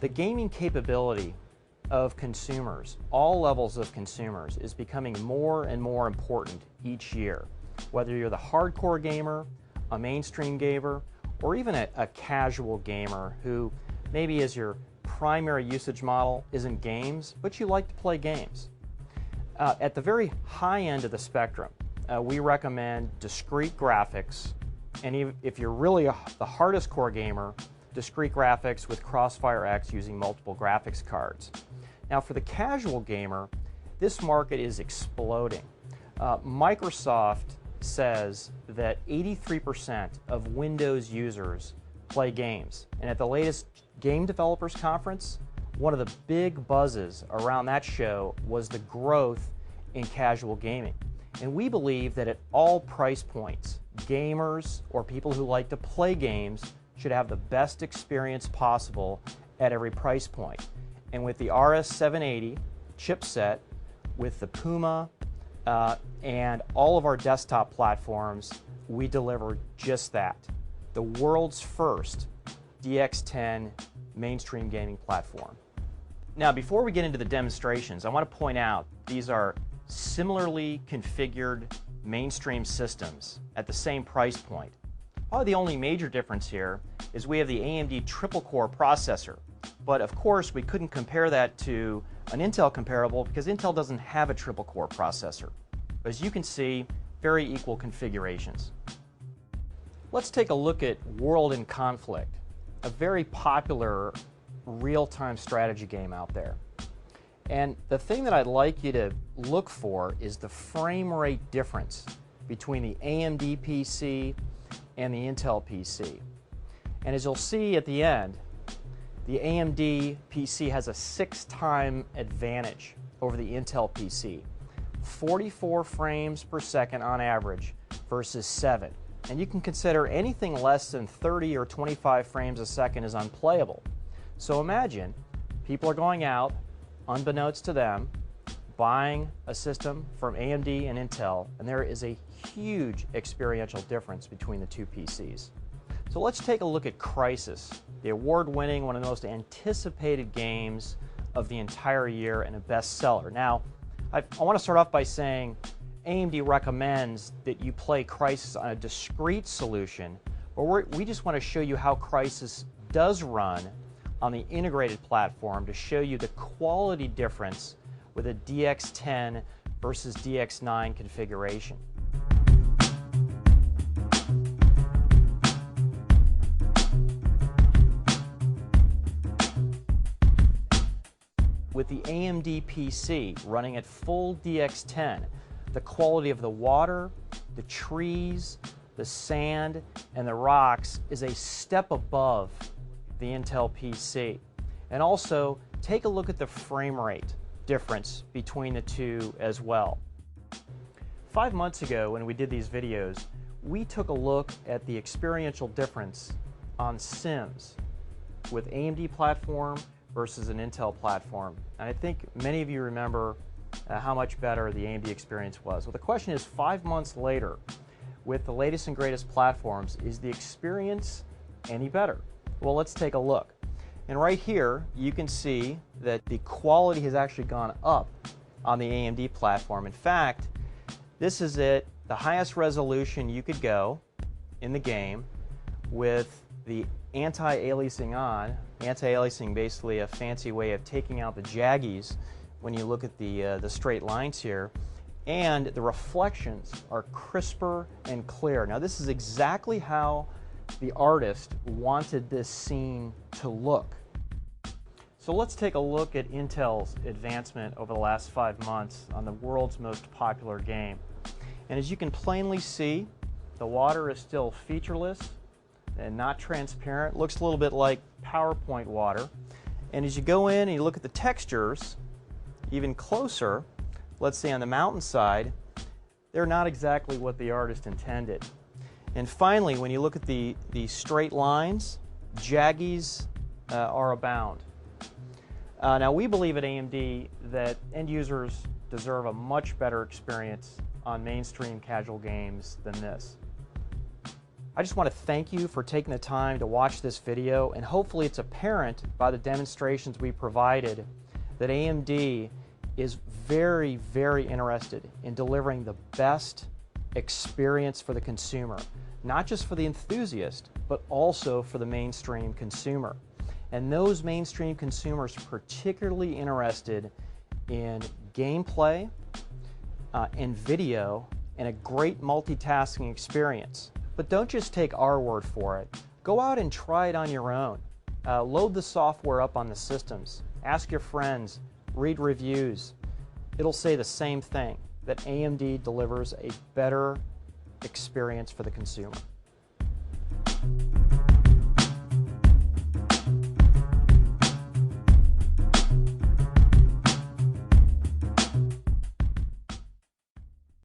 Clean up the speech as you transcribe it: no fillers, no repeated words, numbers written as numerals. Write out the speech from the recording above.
The gaming capability of consumers, all levels of consumers, is becoming more and more important each year. Whether you're the hardcore gamer, a mainstream gamer, or even a casual gamer who maybe as your primary usage model isn't games, but you like to play games. At the very high end of the spectrum, we recommend discrete graphics, and if you're really the hardest core gamer, discrete graphics with Crossfire X using multiple graphics cards. Now for the casual gamer, this market is exploding. Microsoft says that 83% of Windows users play games, and at the latest Game Developers Conference, one of the big buzzes around that show was the growth in casual gaming. And we believe that at all price points, gamers or people who like to play games should have the best experience possible at every price point. And with the RS780 chipset, with the Puma, and all of our desktop platforms, we deliver just that. The world's first DX10 mainstream gaming platform. Now, before we get into the demonstrations, I want to point out these are similarly configured mainstream systems at the same price point. Probably the only major difference here is we have the AMD triple-core processor, but of course we couldn't compare that to an Intel comparable because Intel doesn't have a triple-core processor. As you can see, very equal configurations. Let's take a look at World in Conflict, a very popular real-time strategy game out there. And the thing that I'd like you to look for is the frame rate difference between the AMD PC and the Intel PC. And as you'll see at the end, the AMD PC has a 6-time advantage over the Intel PC. 44 frames per second on average versus 7. And you can consider anything less than 30 or 25 frames a second is unplayable. So imagine people are going out, unbeknownst to them, buying a system from AMD and Intel, and there is a huge experiential difference between the two PCs. So let's take a look at Crysis, the award-winning, one of the most anticipated games of the entire year and a bestseller. Now, I want to start off by saying AMD recommends that you play Crysis on a discrete solution, but we just want to show you how Crysis does run on the integrated platform to show you the quality difference with a DX10 versus DX9 configuration. With the AMD PC running at full DX10, the quality of the water, the trees, the sand, and the rocks is a step above the Intel PC. And also, take a look at the frame rate difference between the two as well. 5 months ago when we did these videos, we took a look at the experiential difference on Sims with AMD platform versus an Intel platform. And I think many of you remember how much better the AMD experience was. Well, the question is, 5 months later, with the latest and greatest platforms, is the experience any better? Well, let's take a look. And right here, you can see that the quality has actually gone up on the AMD platform. In fact, this is the highest resolution you could go in the game with the anti-aliasing on. Anti-aliasing, basically a fancy way of taking out the jaggies when you look at the straight lines here. And the reflections are crisper and clear. Now, this is exactly how the artist wanted this scene to look. So let's take a look at Intel's advancement over the last 5 months on the world's most popular game. And as you can plainly see, the water is still featureless and not transparent. Looks a little bit like PowerPoint water. And as you go in and you look at the textures even closer, let's say on the mountainside, they're not exactly what the artist intended. And finally, when you look at the straight lines, jaggies are abound. Now, we believe at AMD that end users deserve a much better experience on mainstream casual games than this. I just want to thank you for taking the time to watch this video, and hopefully it's apparent by the demonstrations we provided that AMD is very, very interested in delivering the best experience for the consumer, not just for the enthusiast, but also for the mainstream consumer. And those mainstream consumers particularly interested in gameplay and video and a great multitasking experience. But don't just take our word for it. Go out and try it on your own. Load the software up on the systems. Ask your friends. Read reviews. It'll say the same thing, that AMD delivers a better experience for the consumer.